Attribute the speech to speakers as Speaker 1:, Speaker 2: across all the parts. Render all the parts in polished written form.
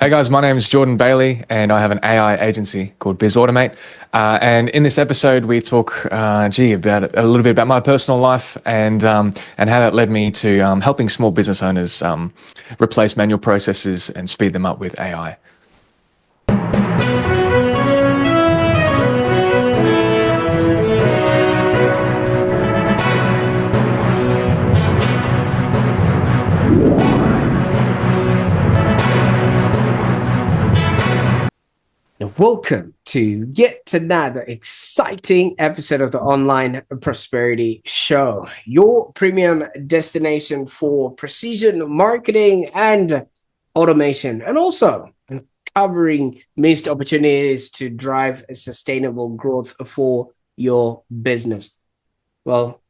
Speaker 1: Hey guys, my name is Jordan Bailey, and I have an AI agency called BizAutomate. And in this episode, we talk, about a little bit about my personal life and how that led me to helping small business owners replace manual processes and speed them up with AI.
Speaker 2: Welcome to yet another exciting episode of the Online Prosperity Show, your premium destination for precision marketing and automation, and also uncovering missed opportunities to drive a sustainable growth for your business. Well,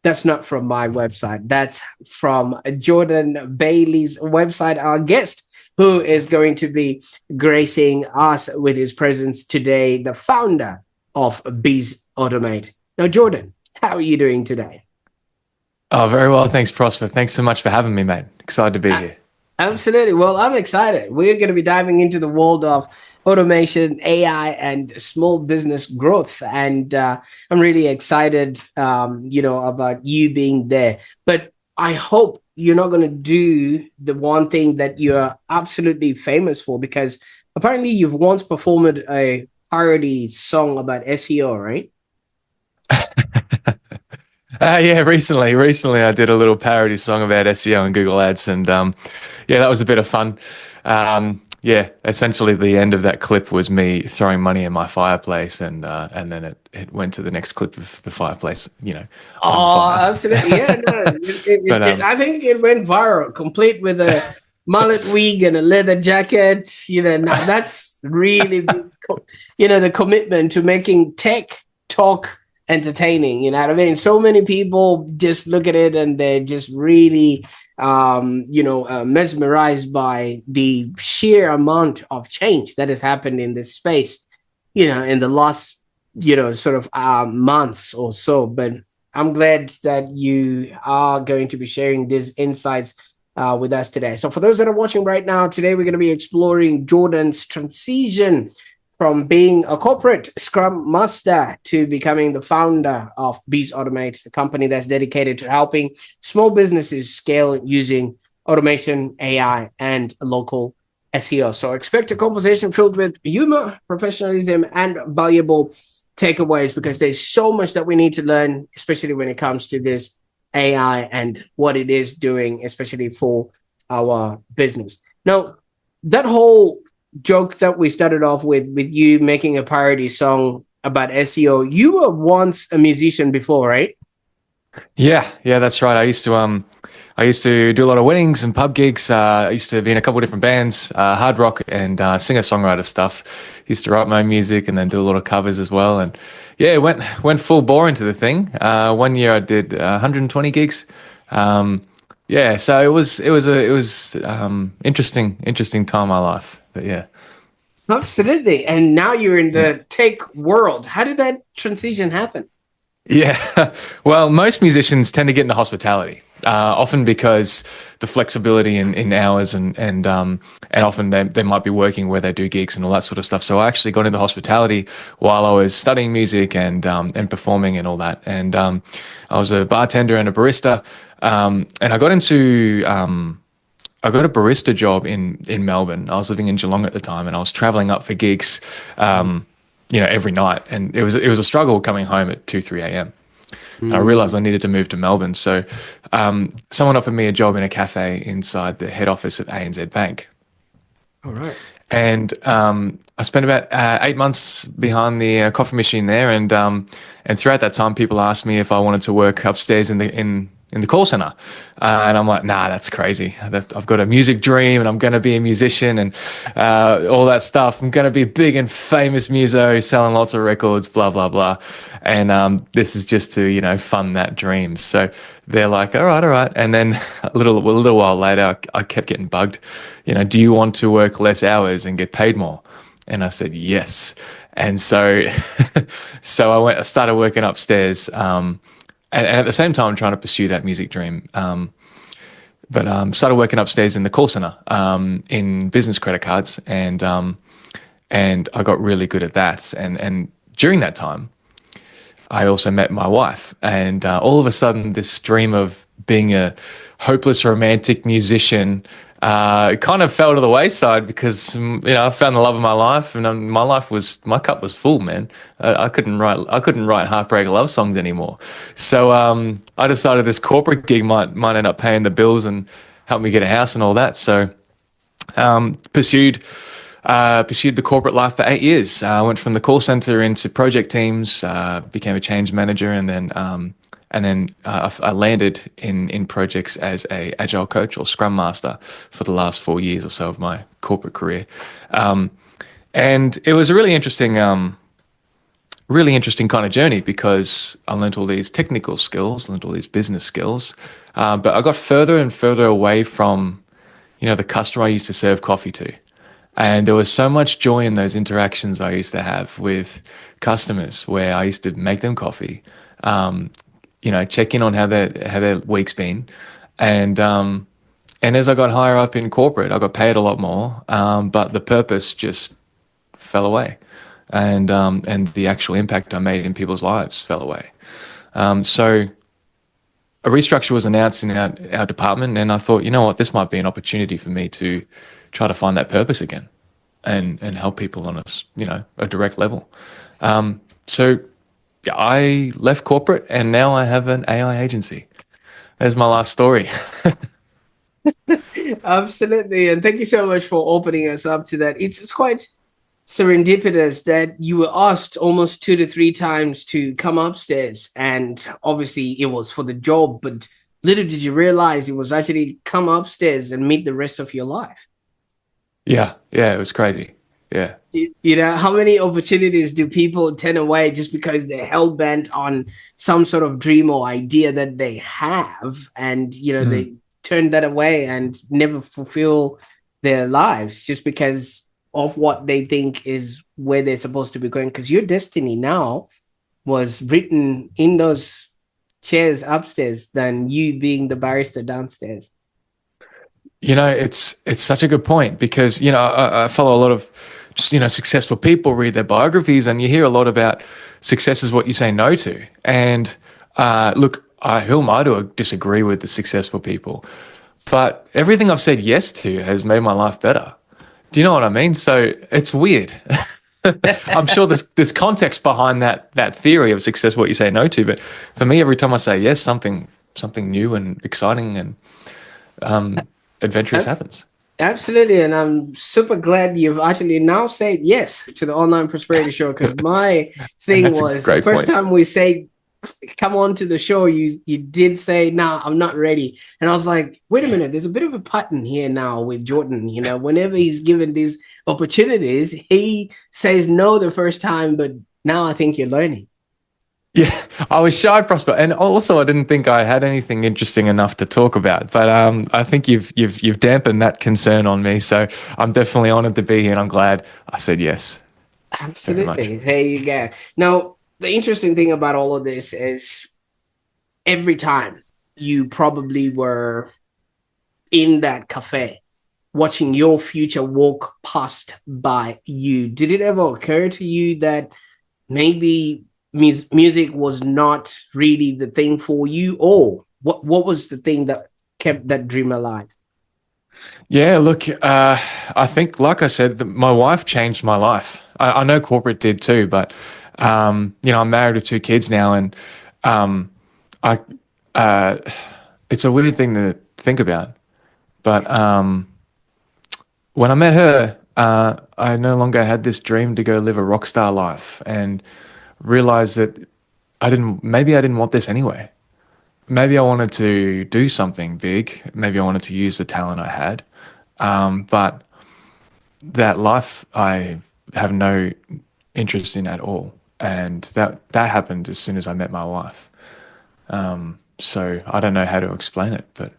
Speaker 2: that's not from my website. That's from Jordan Bailey's website, our guest, who is going to be gracing us with his presence today, the founder of BizAutomate. Now, Jordan, how are you doing today?
Speaker 1: Oh, very well. Thanks, Prosper. Thanks so much for having me, mate. Excited to be here.
Speaker 2: Absolutely. Well, I'm excited. We're going to be diving into the world of automation, AI, and small business growth. And I'm really excited, about you being there. But I hope you're not going to do the one thing that you're absolutely famous for, because apparently you've once performed a parody song about SEO, right?
Speaker 1: Yeah, recently I did a little parody song about SEO and Google Ads, and that was a bit of fun. Essentially the end of that clip was me throwing money in my fireplace, and then it went to the next clip of the fireplace, on fire.
Speaker 2: Absolutely. Yeah, no,
Speaker 1: But
Speaker 2: I think it went viral, complete with a mullet wig and a leather jacket. Now that's really, the commitment to making tech talk entertaining. You know what I mean? So many people just look at it and they're just really mesmerized by the sheer amount of change that has happened in this space, in the last, months or so. But I'm glad that you are going to be sharing these insights with us today. So for those that are watching right now, today we're going to be exploring Jordan's transition from being a corporate Scrum Master to becoming the founder of BizAutomate, a company that's dedicated to helping small businesses scale using automation, AI, and local SEO. So expect a conversation filled with humor, professionalism, and valuable takeaways, because there's so much that we need to learn, especially when it comes to this AI and what it is doing, especially for our business. Now, that whole joke that we started off with you making a parody song about SEO, you were once a musician before, right?
Speaker 1: Yeah, that's right. I used to do a lot of weddings and pub gigs. I used to be in a couple of different bands, hard rock and singer-songwriter stuff. Used to write my own music and then do a lot of covers as well. And yeah, went full bore into the thing. One year I did 120 gigs. So it was interesting time in my life. But yeah.
Speaker 2: Absolutely. And now you're in the tech world. How did that transition happen?
Speaker 1: Yeah, well, most musicians tend to get into hospitality, often because the flexibility in hours and often they might be working where they do gigs and all that sort of stuff. So I actually got into hospitality while I was studying music and performing and all that. And I was a bartender and a barista, and I got into I got a barista job in Melbourne. I was living in Geelong at the time, and I was traveling up for gigs. Every night, and it was a struggle coming home at 2-3 a.m. And I realized I needed to move to Melbourne, so someone offered me a job in a cafe inside the head office at ANZ Bank.
Speaker 2: All right.
Speaker 1: And I spent about 8 months behind the coffee machine there, and throughout that time, people asked me if I wanted to work upstairs in the call center, and I'm like, nah, that's crazy. I've got a music dream, and I'm going to be a musician, and all that stuff. I'm going to be big and famous muso, selling lots of records, blah blah blah. And this is just to fund that dream. So they're like, all right. And then a little while later, I kept getting bugged. Do you want to work less hours and get paid more? And I said yes. And so I started working upstairs. And at the same time, trying to pursue that music dream. but started working upstairs in the call center in business credit cards, and I got really good at that. And during that time, I also met my wife, and all of a sudden, this dream of being a hopeless romantic musician kind of fell to the wayside because I found the love of my life, and my cup was full, man. I couldn't write heartbreak love songs anymore. So I decided this corporate gig might end up paying the bills and help me get a house and all that. So pursued the corporate life for 8 years. I went from the call center into project teams, became a change manager, and then I landed in projects as a agile coach or Scrum Master for the last 4 years or so of my corporate career. And it was a really interesting kind of journey because I learned all these technical skills, learned all these business skills, but I got further and further away from, the customer I used to serve coffee to. And there was so much joy in those interactions I used to have with customers where I used to make them coffee, check in on how their week's been. And as I got higher up in corporate, I got paid a lot more, but the purpose just fell away. And the actual impact I made in people's lives fell away. So a restructure was announced in our department, and I thought, you know what, this might be an opportunity for me to try to find that purpose again and help people on a direct level. So I left corporate, and now I have an AI agency. There's my last story.
Speaker 2: Absolutely. And thank you so much for opening us up to that. It's quite serendipitous that you were asked almost 2 to 3 times to come upstairs, and obviously it was for the job, but little did you realize it was actually come upstairs and meet the rest of your life.
Speaker 1: Yeah, it was crazy. Yeah.
Speaker 2: How many opportunities do people turn away just because they're hell-bent on some sort of dream or idea that they have, and they turn that away and never fulfill their lives just because of what they think is where they're supposed to be going? Because your destiny now was written in those chairs upstairs than you being the barrister downstairs.
Speaker 1: It's such a good point because, I follow a lot of successful people, read their biographies, and you hear a lot about success is what you say no to. And look, who am I to disagree with the successful people? But everything I've said yes to has made my life better. Do you know what I mean? So it's weird. I'm sure there's context behind that theory of success, what you say no to. But for me, every time I say yes, something new and exciting and adventurous happens.
Speaker 2: Absolutely. And I'm super glad you've actually now said yes to the Online Prosperity Show, because my thing was the first time we say come on to the show, you did say, nah, I'm not ready. And I was like, wait a minute, there's a bit of a pattern here now with Jordan. Whenever he's given these opportunities, he says no the first time, but now I think you're learning.
Speaker 1: Yeah, I was shy, Prosper, and also I didn't think I had anything interesting enough to talk about. But I think you've dampened that concern on me, so I'm definitely honored to be here, and I'm glad I said yes.
Speaker 2: Absolutely. There you go. Now, the interesting thing about all of this is every time you probably were in that cafe watching your future walk past by you, did it ever occur to you that maybe music was not really the thing for you? Or what was the thing that kept that dream alive?
Speaker 1: Yeah, look, I think, like I said, my wife changed my life. I know corporate did too, but I'm married with 2 kids now, and it's a weird thing to think about. But when I met her, I no longer had this dream to go live a rock star life, and realized that maybe I didn't want this anyway. Maybe I wanted to do something big. Maybe I wanted to use the talent I had. But that life I have no interest in at all. And that happened as soon as I met my wife. So I don't know how to explain it, but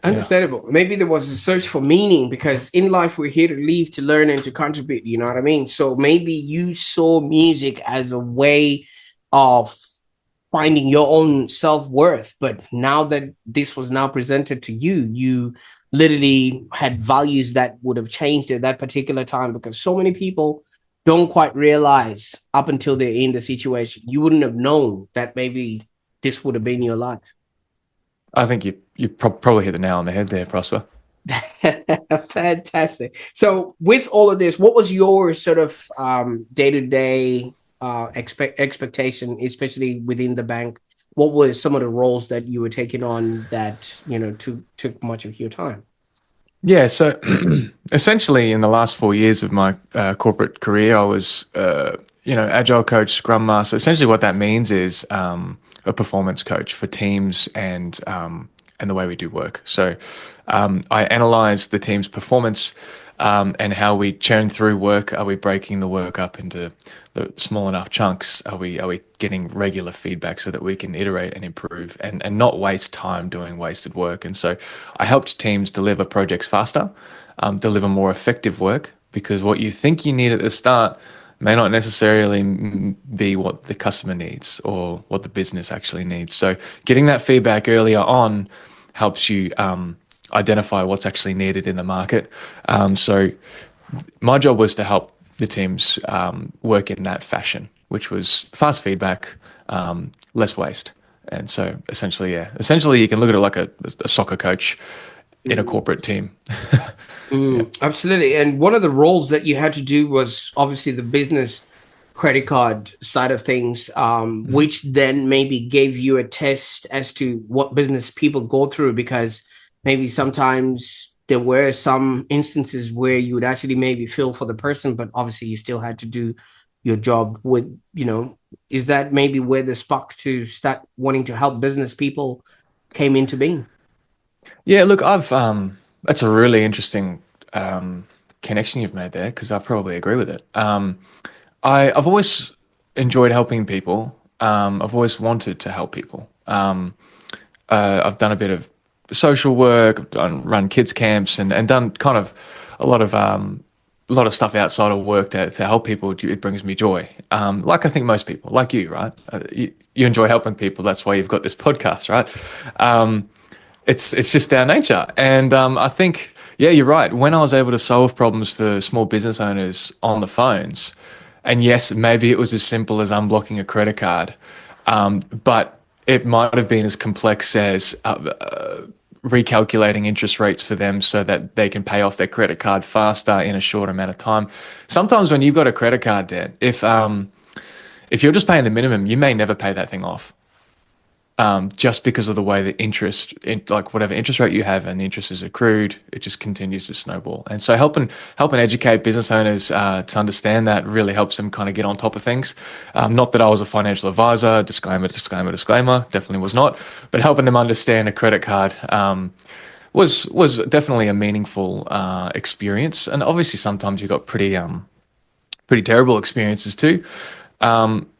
Speaker 2: understandable. Maybe there was a search for meaning, because in life we're here to live, to learn, and to contribute. You know what I mean? So maybe you saw music as a way of finding your own self-worth. But now that this was now presented to you, you literally had values that would have changed at that particular time, because so many people don't quite realize up until they're in the situation. You wouldn't have known that maybe this would have been your life.
Speaker 1: I think you probably hit the nail on the head there, Prosper.
Speaker 2: Fantastic. So with all of this, what was your sort of day-to-day expectation, especially within the bank? What were some of the roles that you were taking on that, took much of your time?
Speaker 1: Yeah, so essentially in the last 4 years of my corporate career, I was, agile coach, Scrum Master. Essentially, what that means is a performance coach for teams and the way we do work. So I analyze the team's performance and how we churn through work. Are we breaking the work up into the small enough chunks? Are we getting regular feedback so that we can iterate and improve and not waste time doing wasted work? And so I helped teams deliver projects faster, deliver more effective work, because what you think you need at the start may not necessarily be what the customer needs or what the business actually needs. So getting that feedback earlier on helps you identify what's actually needed in the market. So my job was to help the teams work in that fashion, which was fast feedback, less waste. And so essentially you can look at it like a soccer coach in a corporate team. Yeah.
Speaker 2: Absolutely. And one of the roles that you had to do was obviously the business credit card side of things, which then maybe gave you a test as to what business people go through, because maybe sometimes there were some instances where you would actually maybe feel for the person, but obviously you still had to do your job with, is that maybe where the spark to start wanting to help business people came into being?
Speaker 1: Yeah, look, that's a really interesting connection you've made there, because I probably agree with it. I've always enjoyed helping people. I've always wanted to help people. I've done a bit of social work, run kids camps, and done kind of a lot of stuff outside of work to help people. It brings me joy. Like I think most people, like you, right? You enjoy helping people. That's why you've got this podcast, right? It's just our nature. And I think, yeah, you're right. When I was able to solve problems for small business owners on the phones, and yes, maybe it was as simple as unblocking a credit card, but it might have been as complex as recalculating interest rates for them so that they can pay off their credit card faster in a short amount of time. Sometimes when you've got a credit card debt, if you're just paying the minimum, you may never pay that thing off. Just because of the way the interest, like whatever interest rate you have, and the interest is accrued, it just continues to snowball. And so helping educate business owners to understand that really helps them kind of get on top of things. Not that I was a financial advisor, disclaimer, definitely was not, but helping them understand a credit card was definitely a meaningful experience. And obviously sometimes you've got pretty terrible experiences too.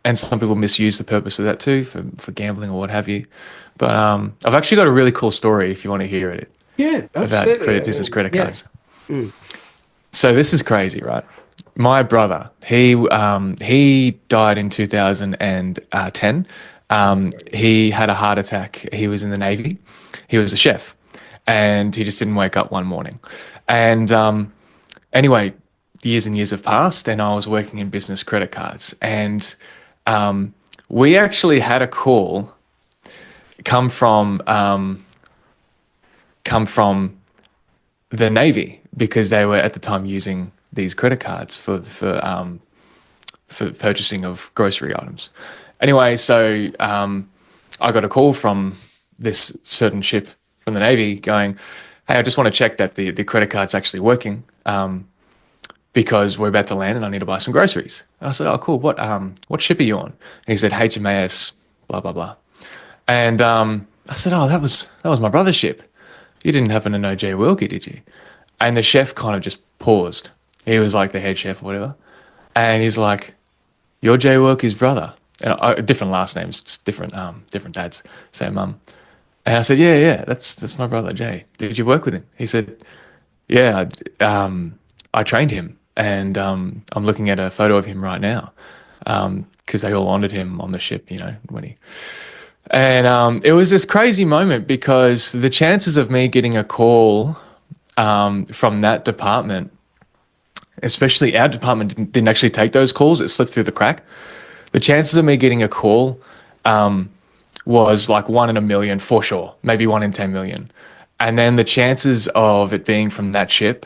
Speaker 1: And some people misuse the purpose of that too for gambling or what have you. But I've actually got a really cool story if you want to hear it
Speaker 2: Yeah,
Speaker 1: about
Speaker 2: absolutely.
Speaker 1: business credit cards.
Speaker 2: Mm.
Speaker 1: So this is crazy, right? My brother, he died in 2010. He had a heart attack. He was in the Navy. He was a chef, and he just didn't wake up one morning. And anyway, years and years have passed, and I was working in business credit cards, and we actually had a call come from the Navy, because they were at the time using these credit cards for purchasing of grocery items. Anyway, so I got a call from this certain ship from the Navy going, "Hey, I just want to check that the credit card's actually working, because we're about to land and I need to buy some groceries." And I said, "Oh, cool. What ship are you on?" And he said, "HMAS, blah blah blah." And I said, "Oh, that was my brother's ship. You didn't happen to know Jay Wilkie, did you?" And the chef kind of just paused. He was like the head chef or whatever, and he's like, "You're Jay Wilkie's brother." And different last names, just different dads, same mum. And I said, "Yeah, that's my brother Jay. Did you work with him?" He said, "Yeah, I trained him, and I'm looking at a photo of him right now, because they all honored him on the ship, when he. And it was this crazy moment because the chances of me getting a call from that department, especially our department didn't actually take those calls, it slipped through the crack. The chances of me getting a call was like 1 in 1 million for sure, maybe 1 in 10 million. And then the chances of it being from that ship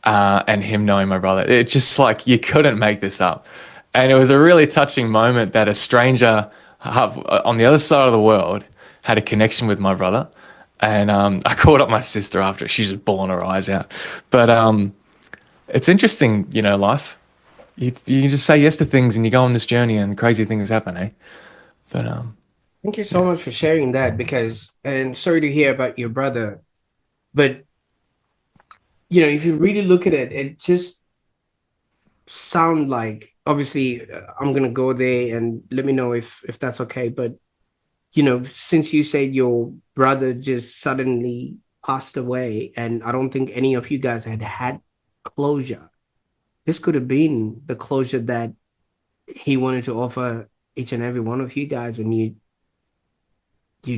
Speaker 1: and him knowing my brother, it just like you couldn't make this up. And it was a really touching moment that a stranger on the other side of the world had a connection with my brother. And I called up my sister after. She's just bawling her eyes out. But it's interesting, life. You just say yes to things and you go on this journey and crazy things happen, eh? But
Speaker 2: Thank you so
Speaker 1: yeah.
Speaker 2: much for sharing that, because, and sorry to hear about your brother, but if you really look at it, it just sound like, obviously, I'm gonna go there and let me know if that's okay. But since you said your brother just suddenly passed away, and I don't think any of you guys had closure, this could have been the closure that he wanted to offer each and every one of you guys, and you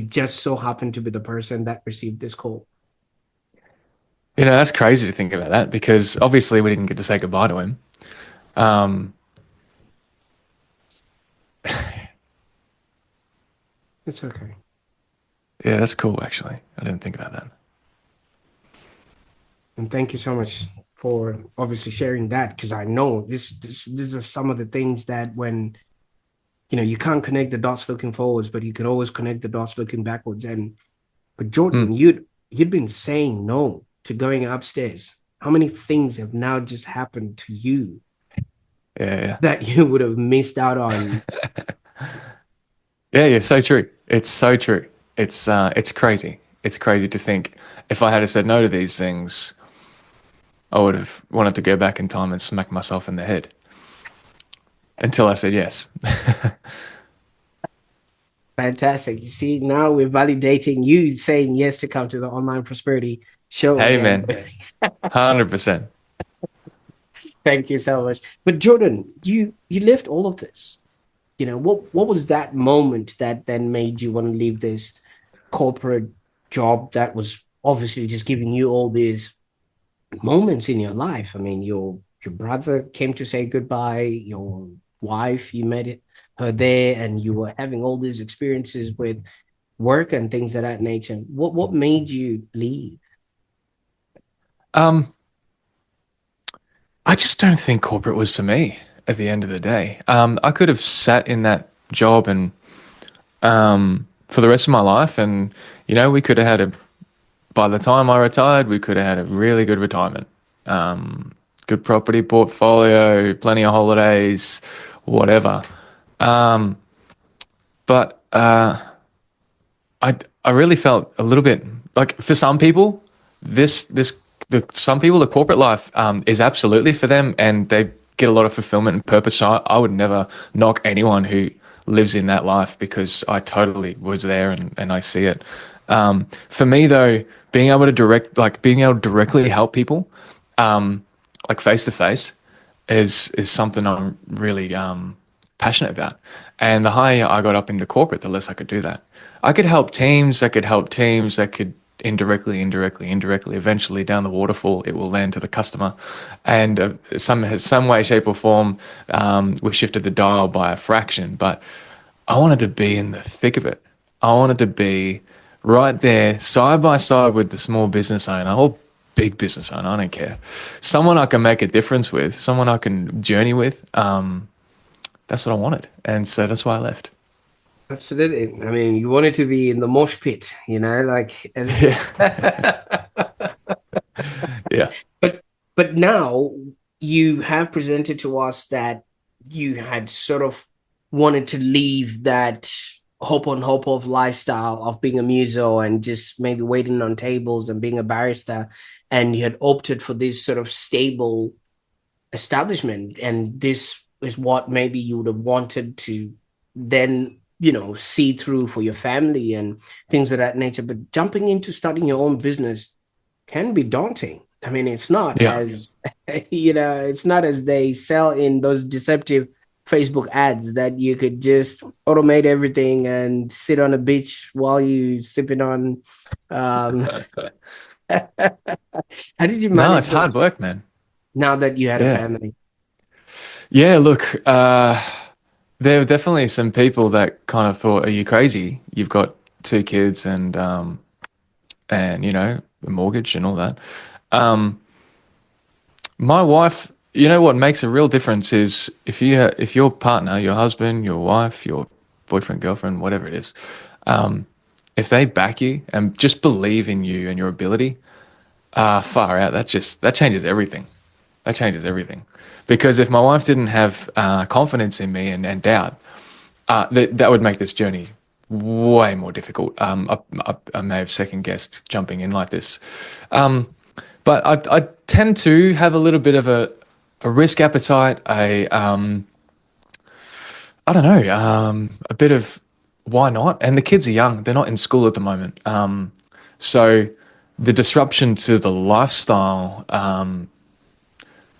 Speaker 2: just so happened to be the person that received this call.
Speaker 1: That's crazy to think about that because obviously we didn't get to say goodbye to him. Um,
Speaker 2: It's okay.
Speaker 1: yeah, that's cool, actually. I didn't think about that.
Speaker 2: And thank you so much for obviously sharing that, because I know this are some of the things that when you can't connect the dots looking forwards, but you can always connect the dots looking backwards. And but Jordan,
Speaker 1: Mm,
Speaker 2: you'd been saying no to going upstairs. How many things have now just happened to you
Speaker 1: yeah,
Speaker 2: that you would have missed out on?
Speaker 1: yeah. So true. It's so true. It's crazy. It's crazy to think if I had said no to these things, I would have wanted to go back in time and smack myself in the head until I said yes.
Speaker 2: Fantastic. You see, now we're validating you saying yes to come to the Online Prosperity Show
Speaker 1: Hey,
Speaker 2: again.
Speaker 1: man, 100%.
Speaker 2: Thank you so much. But Jordan, you left all of this. What was that moment that then made you want to leave this corporate job that was obviously just giving you all these moments in your life? I mean, your brother came to say goodbye, your wife, you met her there, and you were having all these experiences with work and things of that nature. What made you leave?
Speaker 1: Um, I just don't think corporate was for me at the end of the day. I could have sat in that job and for the rest of my life, and we could have had a. By the time I retired, we could have had a really good retirement, good property portfolio, plenty of holidays, whatever. Um, but I really felt a little bit like for some people, some people the corporate life is absolutely for them, and they get a lot of fulfillment and purpose. So I would never knock anyone who lives in that life because I totally was there and I see it. For me though, being able to directly help people, like face to face, is something I'm really passionate about. And the higher I got up into corporate, the less I could do that. I could help teams. I could help teams that could indirectly. Eventually, down the waterfall, it will land to the customer, and some way, shape, or form, we shifted the dial by a fraction. But I wanted to be in the thick of it. I wanted to be right there, side by side with the small business owner or big business owner. I don't care. Someone I can make a difference with, someone I can journey with. That's what I wanted, and so that's why I left.
Speaker 2: Absolutely. I mean, you wanted to be in the mosh pit, like as
Speaker 1: Yeah, yeah.
Speaker 2: but now you have presented to us that you had sort of wanted to leave that hope on hope of lifestyle of being a muso and just maybe waiting on tables and being a barrister, and you had opted for this sort of stable establishment, and this is what maybe you would have wanted to then see through for your family and things of that nature. But jumping into starting your own business can be daunting. I mean, it's not
Speaker 1: Yeah.
Speaker 2: as it's not as they sell in those deceptive Facebook ads that you could just automate everything and sit on a beach while you sipping on. Um, how did you
Speaker 1: No,
Speaker 2: manage
Speaker 1: it's hard
Speaker 2: those
Speaker 1: work, man.
Speaker 2: now that you had a
Speaker 1: Yeah.
Speaker 2: family?
Speaker 1: Yeah, look, there were definitely some people that kind of thought, "Are you crazy? You've got two kids and a mortgage and all that." Um, my wife, what makes a real difference is if your partner, your husband, your wife, your boyfriend, girlfriend, whatever it is, if they back you and just believe in you and your ability, far out, that changes everything. That changes everything. Because if my wife didn't have confidence in me and doubt, that would make this journey way more difficult. I may have second guessed jumping in like this. But I tend to have a little bit of a risk appetite, I don't know, a bit of why not? And the kids are young; they're not in school at the moment. So the disruption to the lifestyle,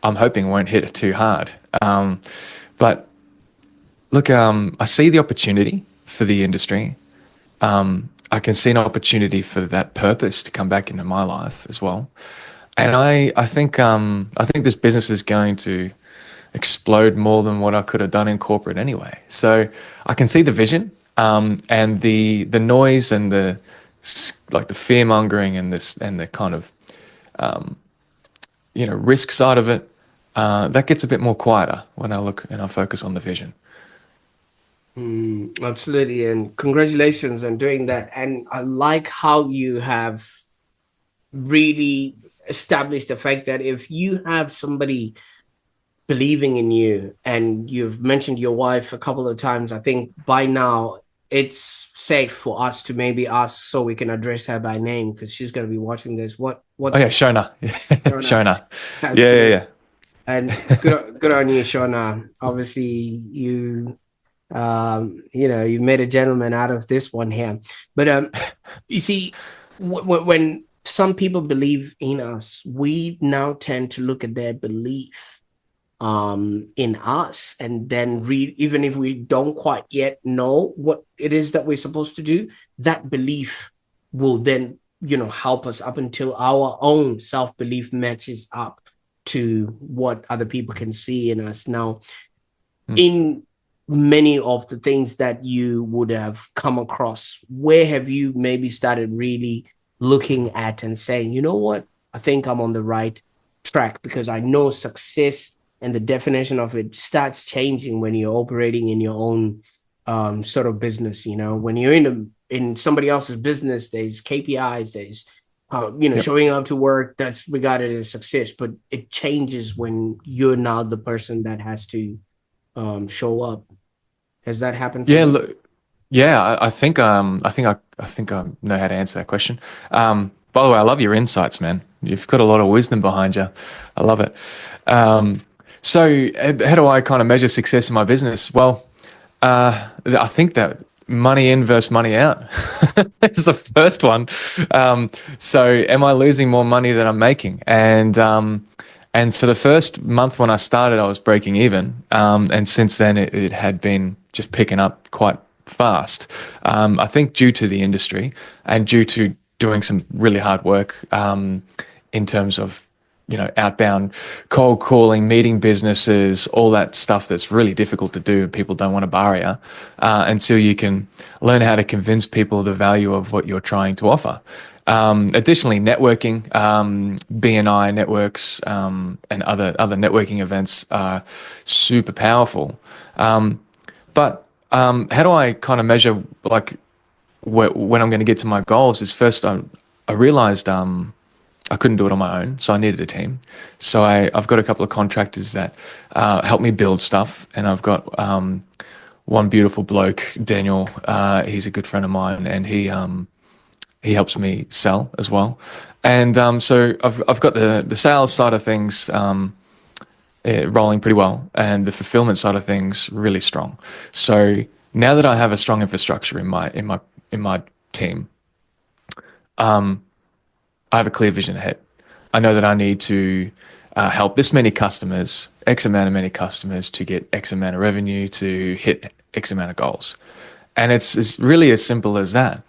Speaker 1: I'm hoping won't hit it too hard. But look, I see the opportunity for the industry. I can see an opportunity for that purpose to come back into my life as well. And I think this business is going to explode more than what I could have done in corporate anyway. So I can see the vision, and the noise and like the fear mongering and this and the kind of risk side of it. That gets a bit more quieter when I look and I focus on the vision.
Speaker 2: Absolutely, and congratulations on doing that. And I like how you have really established the fact that if you have somebody believing in you, and you've mentioned your wife a couple of times, I think by now it's safe for us to maybe ask so we can address her by name because she's going to be watching this.
Speaker 1: Oh yeah,
Speaker 2: What's
Speaker 1: Shona,
Speaker 2: Shona?
Speaker 1: Shona. Yeah, yeah,
Speaker 2: Absolutely.
Speaker 1: yeah.
Speaker 2: And good on you, Shona. Obviously, you made a gentleman out of this one here. But you see, when some people believe in us, we now tend to look at their belief in us, and then read, even if we don't quite yet know what it is that we're supposed to do, that belief will then help us up until our own self-belief matches up to what other people can see in us. Now,
Speaker 1: Mm.
Speaker 2: in many of the things that you would have come across, where have you maybe started really looking at and saying, you know what, I think I'm on the right track? Because I know success and the definition of it starts changing when you're operating in your own sort of business. When you're in somebody else's business, there's KPIs, there's
Speaker 1: Yep.
Speaker 2: showing up to work, that's regarded as success. But it changes when you're now the person that has to show up. Has that happened for
Speaker 1: Yeah,
Speaker 2: you?
Speaker 1: look, yeah. I think I know how to answer that question. By the way, I love your insights, man. You've got a lot of wisdom behind you. I love it. Um, so, how do I kind of measure success in my business? Well, I think that money in versus money out is the first one. So, am I losing more money than I'm making? And for the first month when I started, I was breaking even. And since then, it had been just picking up quite fast. I think due to the industry and due to doing some really hard work in terms of outbound cold calling, meeting businesses, all that stuff that's really difficult to do. People don't want to bar you until you can learn how to convince people the value of what you're trying to offer. Additionally, networking, BNI networks, and other networking events are super powerful. But how do I kind of measure like when I'm going to get to my goals? Is first I realized I couldn't do it on my own, so I needed a team. So I've got a couple of contractors that help me build stuff, and I've got one beautiful bloke, Daniel. He's a good friend of mine, and he helps me sell as well. And so I've got the sales side of things rolling pretty well, and the fulfillment side of things really strong. So now that I have a strong infrastructure in my team, I have a clear vision ahead. I know that I need to help this many customers, X amount of many customers to get X amount of revenue to hit X amount of goals. And it's really as simple as that.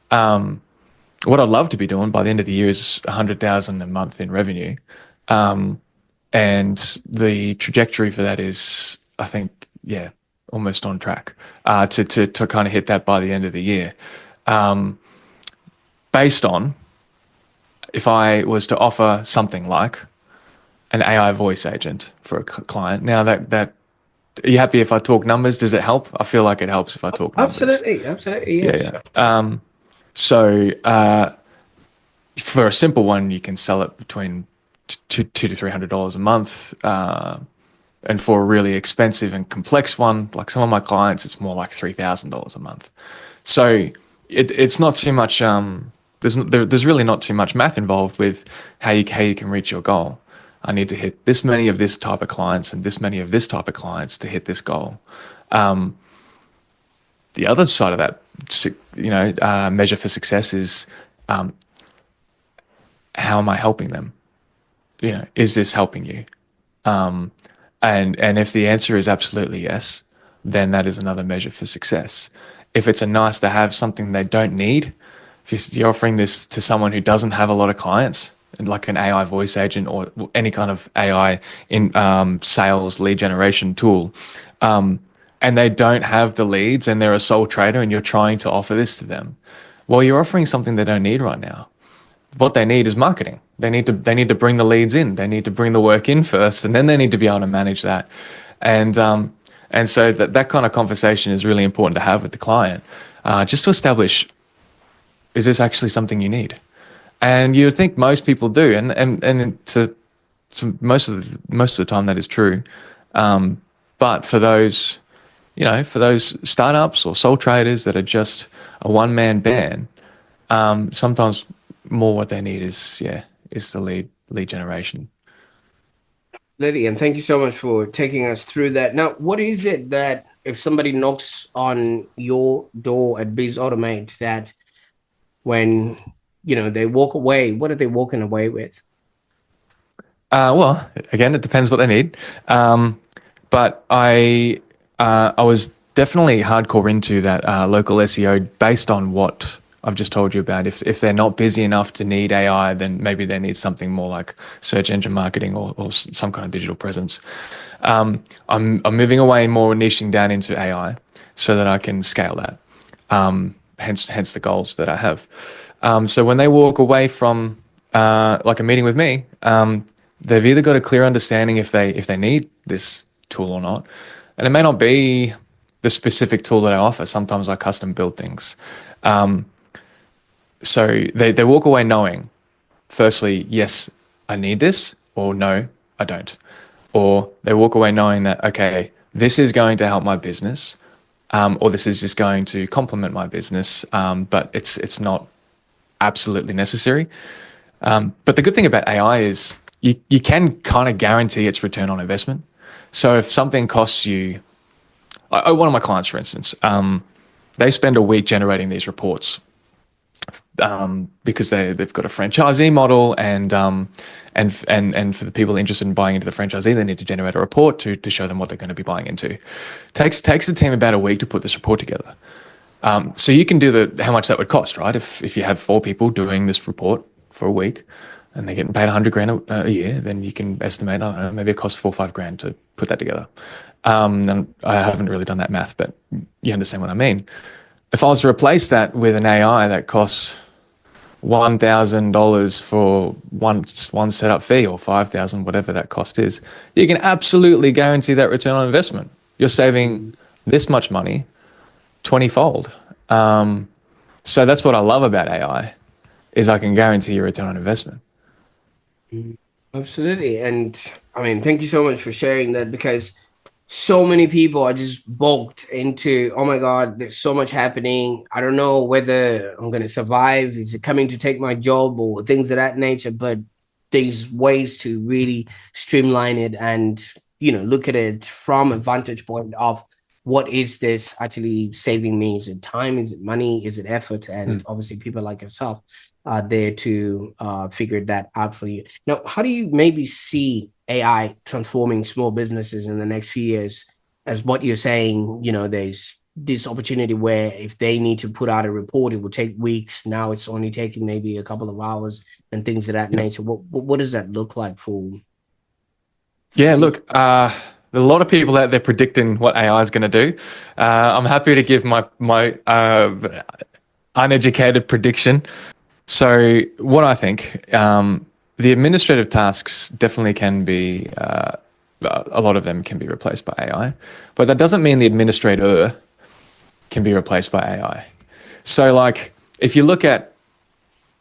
Speaker 1: What I'd love to be doing by the end of the year is 100,000 a month in revenue. And the trajectory for that is, I think, yeah, almost on track to kind of hit that by the end of the year. Based on if I was to offer something like an AI voice agent for a client. Now that are you happy if I talk numbers? Does it help? I feel like it helps if I talk numbers.
Speaker 2: Absolutely,
Speaker 1: Yeah,
Speaker 2: yes.
Speaker 1: yeah. So for a simple one, you can sell it between $200 to $300 a month. And for a really expensive and complex one, like some of my clients, it's more like $3,000 a month. So it's not too much. There's really not too much math involved with how you can reach your goal. I need to hit this many of this type of clients and this many of this type of clients to hit this goal. The other side of that, measure for success is how am I helping them? Is this helping you? And if the answer is absolutely yes, then that is another measure for success. If it's a nice to have, something they don't need, if you're offering this to someone who doesn't have a lot of clients, like an AI voice agent or any kind of AI in sales lead generation tool, and they don't have the leads and they're a sole trader and you're trying to offer this to them, well, you're offering something they don't need right now. What they need is marketing. They need to bring the leads in. They need to bring the work in first, and then they need to be able to manage that. And so that kind of conversation is really important to have with the client, just to establish, is this actually something you need? And you would think most people do, and to most of the time that is true. But for those, for those startups or sole traders that are just a one-man band, sometimes more what they need is the lead generation.
Speaker 2: Lily, and thank you so much for taking us through that. Now, what is it that if somebody knocks on your door at BizAutomate, that when they walk away, what are they walking away with?
Speaker 1: Well, again, it depends what they need. But I was definitely hardcore into that local SEO based on what I've just told you about. If they're not busy enough to need AI, then maybe they need something more like search engine marketing or some kind of digital presence. I'm moving away more, niching down into AI so that I can scale that. Hence the goals that I have. So when they walk away from like a meeting with me, they've either got a clear understanding if they need this tool or not, and it may not be the specific tool that I offer. Sometimes I custom build things. So they walk away knowing, firstly, yes, I need this, or no, I don't. Or they walk away knowing that, okay, this is going to help my business, or this is just going to complement my business, but it's not absolutely necessary. But the good thing about AI is you can kind of guarantee its return on investment. So if something costs you, one of my clients, for instance, they spend a week generating these reports because they've got a franchisee model, and for the people interested in buying into the franchisee, they need to generate a report to show them what they're going to be buying into. Takes the team about a week to put this report together. So you can do how much that would cost, right? If you have 4 people doing this report for a week, and they're getting paid $100,000 a year, then you can estimate, I don't know, maybe it costs $4 or $5 to put that together. And I haven't really done that math, but you understand what I mean. If I was to replace that with an AI that costs $1,000 for one setup fee, or $5,000, whatever that cost is, you can absolutely guarantee that return on investment. You're saving this much money 20-fold. So that's what I love about AI, is I can guarantee your return on investment.
Speaker 2: Absolutely. And I mean, thank you so much for sharing that, because so many people are just bulked into, oh my God, there's so much happening. I don't know whether I'm going to survive. Is it coming to take my job, or things of that nature? But there's ways to really streamline it and, look at it from a vantage point of, what is this actually saving me? Is it time? Is it money? Is it effort? And obviously people like yourself there to figure that out for you. Now, how do you maybe see AI transforming small businesses in the next few years? As what you're saying, there's this opportunity where if they need to put out a report, it will take weeks. Now it's only taking maybe a couple of hours and things of that
Speaker 1: Yep.
Speaker 2: nature. What does that look like for
Speaker 1: Yeah, look, a lot of people out there predicting what AI is going to do. I'm happy to give my uneducated prediction. So, what I think, the administrative tasks definitely can be, a lot of them can be replaced by AI, but that doesn't mean the administrator can be replaced by AI. So, like, if you look at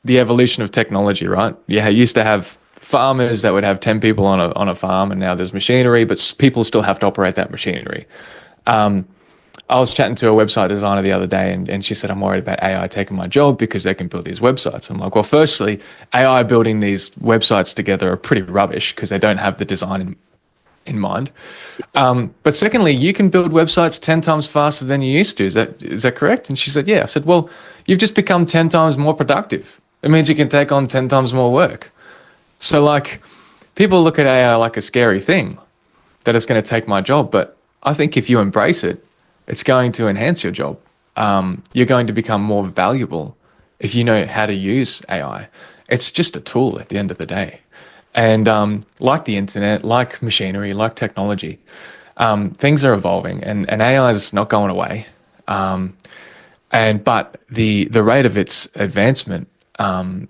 Speaker 1: the evolution of technology, right? Yeah, you used to have farmers that would have 10 people on a farm, and now there's machinery, but people still have to operate that machinery. I was chatting to a website designer the other day, and she said, I'm worried about AI taking my job because they can build these websites. I'm like, well, firstly, AI building these websites together are pretty rubbish because they don't have the design in mind. But secondly, you can build websites 10 times faster than you used to. Is that correct? And she said, yeah. I said, well, you've just become 10 times more productive. It means you can take on 10 times more work. So, like, people look at AI like a scary thing, that it's going to take my job. But I think if you embrace it, it's going to enhance your job. You're going to become more valuable if you know how to use AI. It's just a tool at the end of the day. And like the internet, like machinery, like technology, things are evolving, and AI is not going away. But the rate of its advancement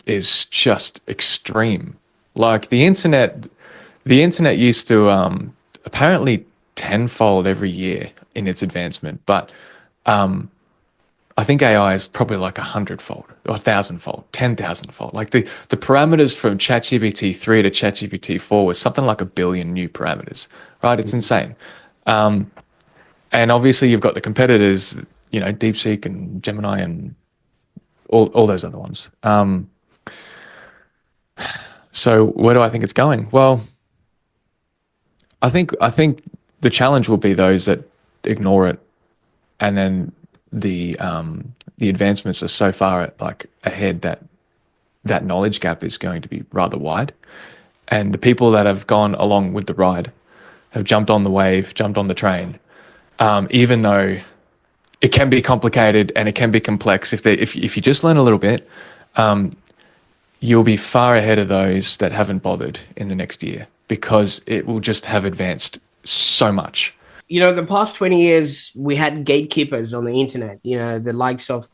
Speaker 1: is just extreme. Like the internet used to apparently tenfold every year in its advancement, but I think AI is probably like 100-fold or 1,000-fold, 10,000-fold. Like the parameters from ChatGPT 3 to ChatGPT 4 was something like 1 billion new parameters, right? It's insane. And obviously you've got the competitors, DeepSeek and Gemini and all those other ones. So where do I think it's going? Well, I think the challenge will be those that ignore it, and then the advancements are so far like ahead that that knowledge gap is going to be rather wide. And the people that have gone along with the ride have jumped on the wave, jumped on the train, even though it can be complicated and it can be complex. If you just learn a little bit, you'll be far ahead of those that haven't bothered in the next year because it will just have advanced so much.
Speaker 2: The past 20 years, we had gatekeepers on the internet, the likes of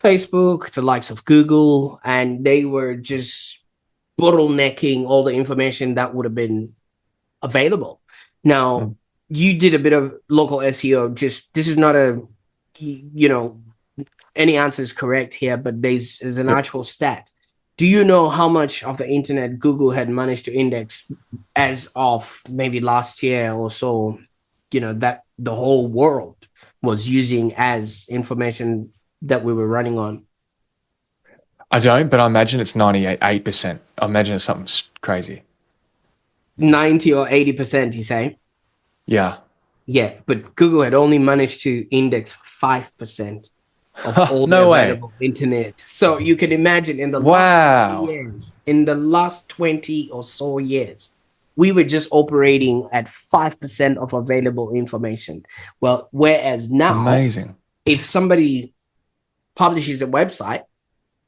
Speaker 2: Facebook, the likes of Google, and they were just bottlenecking all the information that would have been available. Now, you did a bit of local SEO. Just this is not any answer is correct here, but there's an
Speaker 1: Yep.
Speaker 2: actual stat. Do you know how much of the internet Google had managed to index as of maybe last year or so? That the whole world was using as information that we were running on.
Speaker 1: I don't, but I imagine it's 98%. I imagine it's something crazy.
Speaker 2: 90 or 80%, you say?
Speaker 1: Yeah.
Speaker 2: Yeah, but Google had only managed to index 5% of all the
Speaker 1: No way.
Speaker 2: available internet. So you can imagine in the last 20
Speaker 1: Wow.
Speaker 2: years, in the last 20 or so years, we were just operating at 5% of available information. Well, whereas now,
Speaker 1: Amazing.
Speaker 2: if somebody publishes a website,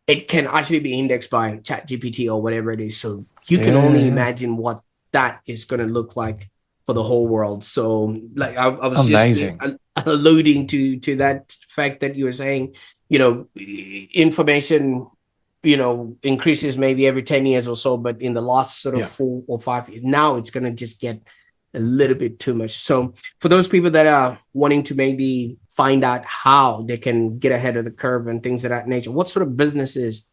Speaker 2: it can actually be indexed by ChatGPT or whatever it is. So you can only
Speaker 1: Yeah.
Speaker 2: imagine what that is going to look like for the whole world. So, like I was just
Speaker 1: Amazing.
Speaker 2: alluding to that fact that you were saying, information, increases maybe every 10 years or so, but in the last sort of
Speaker 1: Yeah.
Speaker 2: 4 or 5 years, now it's going to just get a little bit too much. So for those people that are wanting to maybe find out how they can get ahead of the curve and things of that nature, what sort of businesses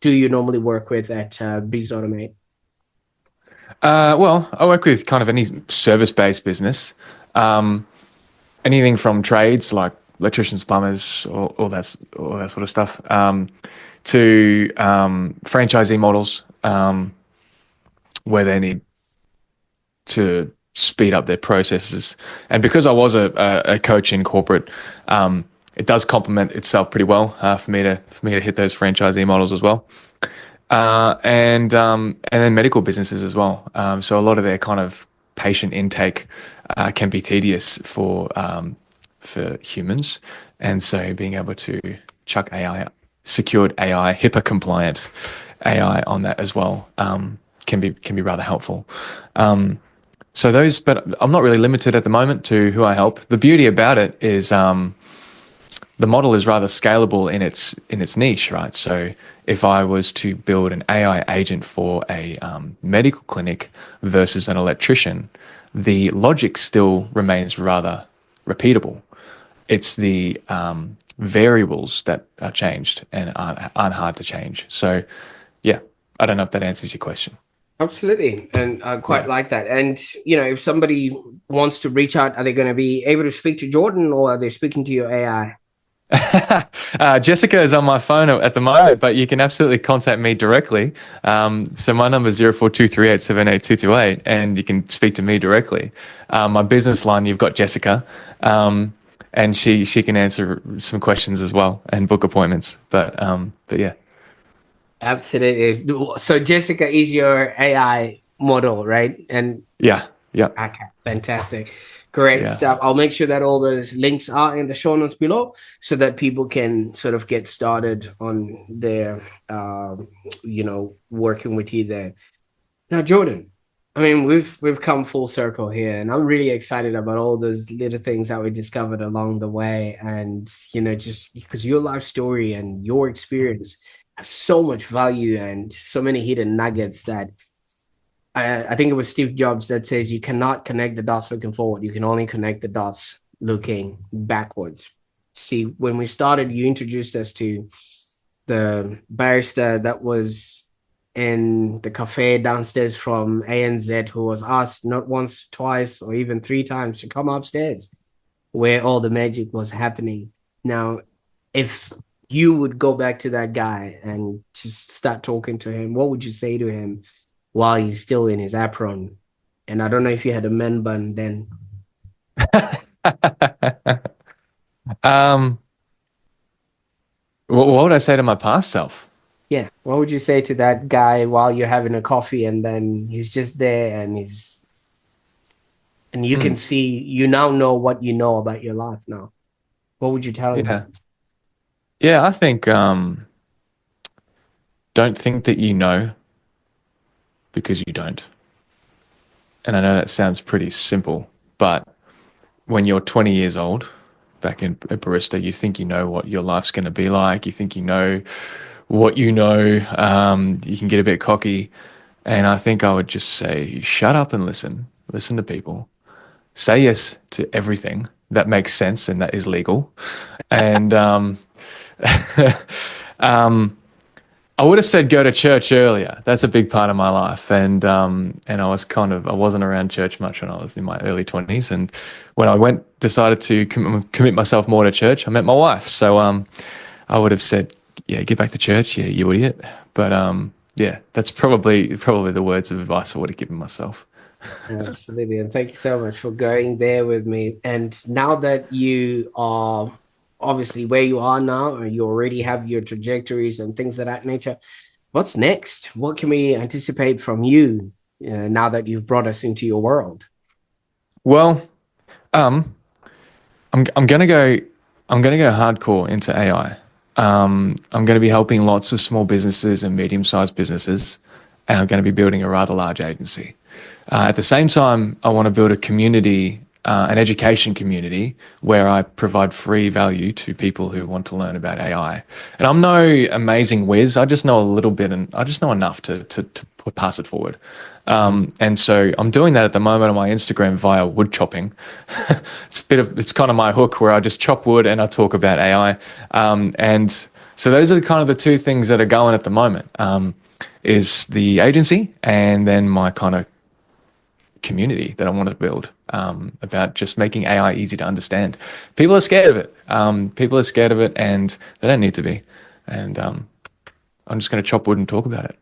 Speaker 2: do you normally work with at BizAutomate?
Speaker 1: Well, I work with kind of any service-based business, anything from trades like electricians, plumbers, all that sort of stuff, to franchisee models where they need to speed up their processes. And because I was a coach in corporate, it does complement itself pretty well for me to hit those franchisee models as well. And then medical businesses as well. So a lot of their kind of patient intake can be tedious for humans, and so being able to chuck AI, secured AI, HIPAA compliant AI on that as well, can be rather helpful. So those, but I'm not really limited at the moment to who I help. The beauty about it is the model is rather scalable in its niche, right? So if I was to build an AI agent for a medical clinic versus an electrician, the logic still remains rather repeatable. It's the variables that are changed and aren't hard to change. So, yeah, I don't know if that answers your question.
Speaker 2: Absolutely. And I quite
Speaker 1: Yeah.
Speaker 2: like that. And, if somebody wants to reach out, are they going to be able to speak to Jordan, or are they speaking to your AI?
Speaker 1: Jessica is on my phone at the moment, but you can absolutely contact me directly. So my number is 0423878228, and you can speak to me directly. My business line, you've got Jessica, and she can answer some questions as well and book appointments. But yeah,
Speaker 2: Absolutely. So Jessica is your AI model, right? And
Speaker 1: yeah, yeah,
Speaker 2: okay, fantastic. Great
Speaker 1: yeah.
Speaker 2: stuff. I'll make sure that all those links are in the show notes below so that people can sort of get started on their, working with you there. Now, Jordan, I mean, we've come full circle here, and I'm really excited about all those little things that we discovered along the way. And just because your life story and your experience have so much value and so many hidden nuggets that I think it was Steve Jobs that says you cannot connect the dots looking forward. You can only connect the dots looking backwards. See, when we started, you introduced us to the barrister that was in the cafe downstairs from ANZ, who was asked not once, twice, or even three times to come upstairs where all the magic was happening. Now, if you would go back to that guy and just start talking to him, what would you say to him while he's still in his apron? And I don't know if you had a man bun then.
Speaker 1: um, what would I say to my past self?
Speaker 2: Yeah. What would you say to that guy while you're having a coffee and then he's just there and you can
Speaker 1: Hmm.
Speaker 2: see, you now know what you know about your life now? What would you tell him?
Speaker 1: Yeah, yeah. I think don't think that you know because you don't. And I know that sounds pretty simple, but when you're 20 years old, back in a barista, you think you know what your life's going to be like. You think you know what you know. You can get a bit cocky. And I think I would just say, shut up and listen. Listen to people. Say yes to everything that makes sense and that is legal. And um, I would have said go to church earlier. That's a big part of my life, and I wasn't around church much when I was in my early 20s, and when I decided to commit myself more to church, I met my wife. So I would have said, yeah, get back to church, yeah, you idiot. But yeah, that's probably the words of advice I would have given myself.
Speaker 2: Absolutely. And thank you so much for going there with me. And now that you are obviously where you are now, and you already have your trajectories and things of that nature, what's next? What can we anticipate from you now that you've brought us into your world?
Speaker 1: Well, um, I'm gonna go hardcore into AI. I'm going to be helping lots of small businesses and medium-sized businesses, and I'm going to be building a rather large agency. At the same time, I want to build a community, an education community, where I provide free value to people who want to learn about AI. And I'm no amazing whiz. I just know a little bit, and I just know enough to pass it forward. And so I'm doing that at the moment on my Instagram via wood chopping. It's kind of my hook where I just chop wood and I talk about AI. And so those are kind of the two things that are going at the moment. Is the agency and then my kind of community that I want to build about just making AI easy to understand. People are scared of it. People are scared of it, and they don't need to be. And I'm just going to chop wood and talk about it.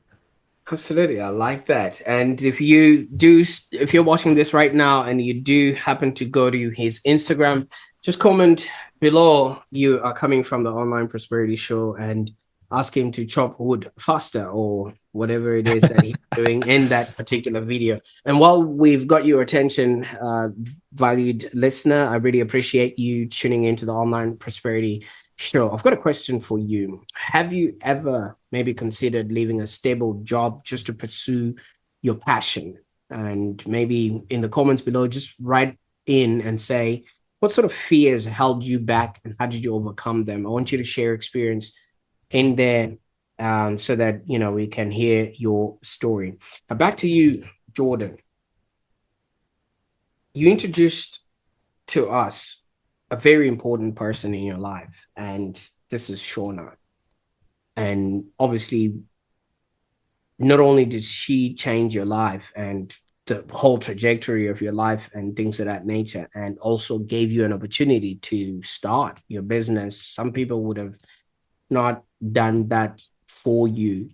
Speaker 2: Absolutely. I like that. And if you're watching this right now and you do happen to go to his Instagram, just comment below you are coming from the Online Prosperity Show and ask him to chop wood faster or whatever it is that he's doing in that particular video. And while we've got your attention, valued listener, I really appreciate you tuning into the Online Prosperity Show. I've got a question for you. Have you ever maybe considered leaving a stable job just to pursue your passion? And maybe in the comments below, just write in and say, what sort of fears held you back and how did you overcome them? I want you to share experience in there, so that we can hear your story. Now back to you, Jordan. You introduced to us a very important person in your life, and this is Shauna. And obviously, not only did she change your life and the whole trajectory of your life and things of that nature, and also gave you an opportunity to start your business. Some people would have not done that for you.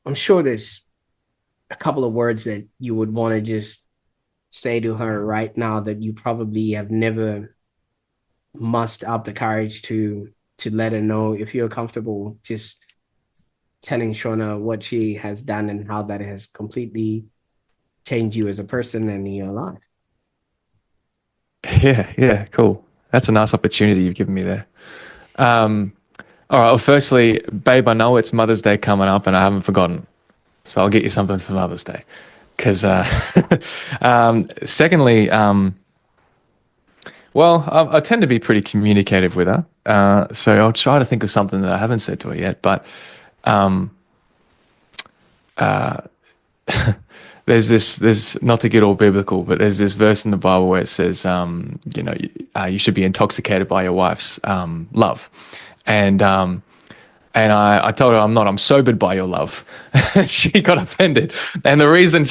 Speaker 2: I'm sure there's a couple of words that you would want to just say to her right now that you probably have never mustered up the courage to let her know. If you're comfortable just telling Shauna what she has done and how that has completely changed you as a person and in your life.
Speaker 1: Yeah, cool. That's a nice opportunity you've given me there. All right. Well, firstly, babe, I know it's Mother's Day coming up, and I haven't forgotten, so I'll get you something for Mother's Day. Because, secondly, well, I tend to be pretty communicative with her, so I'll try to think of something that I haven't said to her yet. But there's not to get all biblical, but there's this verse in the Bible where it says, you should be intoxicated by your wife's love, and I told her I'm sobered by your love. She got offended, and the reason,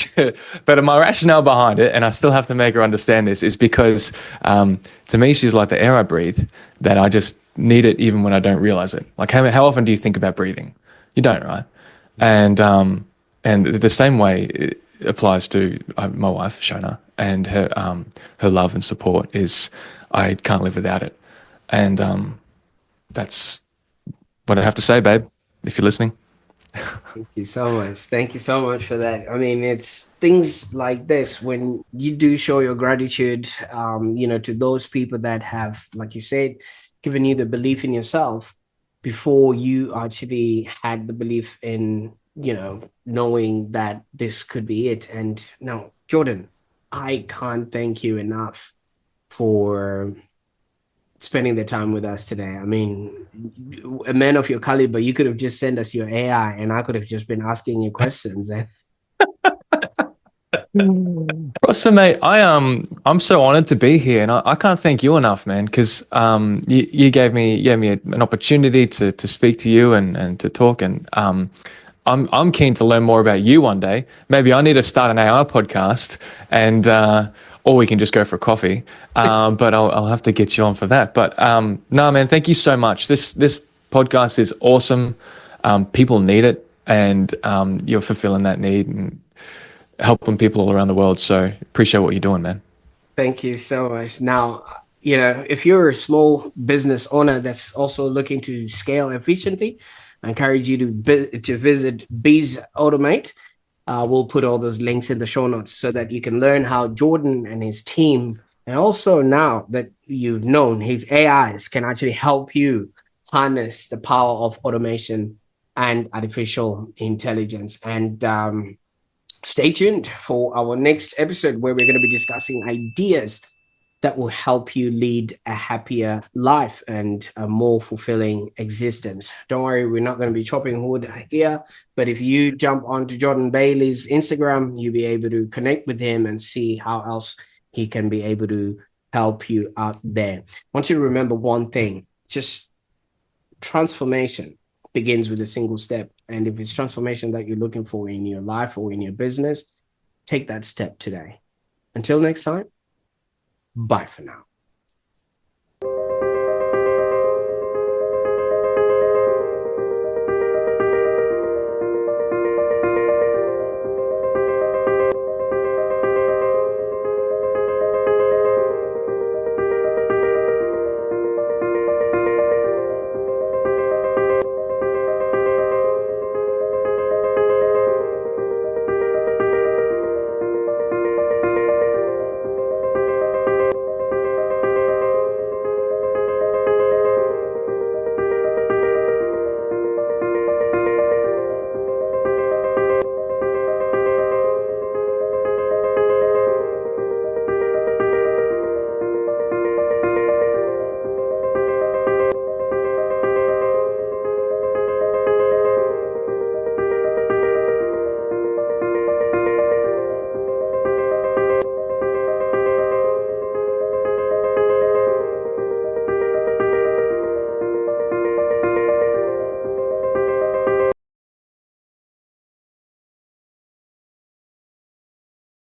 Speaker 1: but my rationale behind it, and I still have to make her understand this, is because to me she's like the air I breathe, that I just need it even when I don't realize it. Like how often do you think about breathing? You don't, right? And the same way it applies to my wife Shona, and her love and support is I can't live without it, and that's what I have to say, babe, if you're listening.
Speaker 2: Thank you so much. Thank you so much for that. I mean, it's things like this when you do show your gratitude, to those people that have, like you said, given you the belief in yourself before you actually had the belief in, knowing that this could be it. And no, Jordan, I can't thank you enough for spending the time with us today. I mean, a man of your caliber, you could have just sent us your AI and I could have just been asking you questions.
Speaker 1: Prosper, mate, I'm so honored to be here, and I can't thank you enough, man, because you gave me an opportunity to speak to you and to talk, and I'm keen to learn more about you one day. Maybe I need to start an AI podcast, and or we can just go for a coffee. But I'll have to get you on for that. But no, man, thank you so much. This podcast is awesome. People need it, and you're fulfilling that need and helping people all around the world. So appreciate what you're doing, man.
Speaker 2: Thank you so much. Now, if you're a small business owner that's also looking to scale efficiently, I encourage you to visit BizAutomate. We'll put all those links in the show notes so that you can learn how Jordan and his team, and also now that you've known his AIs can actually help you harness the power of automation and artificial intelligence. And stay tuned for our next episode where we're going to be discussing ideas that will help you lead a happier life and a more fulfilling existence. Don't worry, we're not going to be chopping wood here, but if you jump onto Jordan Bailey's Instagram, you'll be able to connect with him and see how else he can be able to help you out there. I want you to remember one thing, just transformation begins with a single step. And if it's transformation that you're looking for in your life or in your business, take that step today. Until next time, bye for now.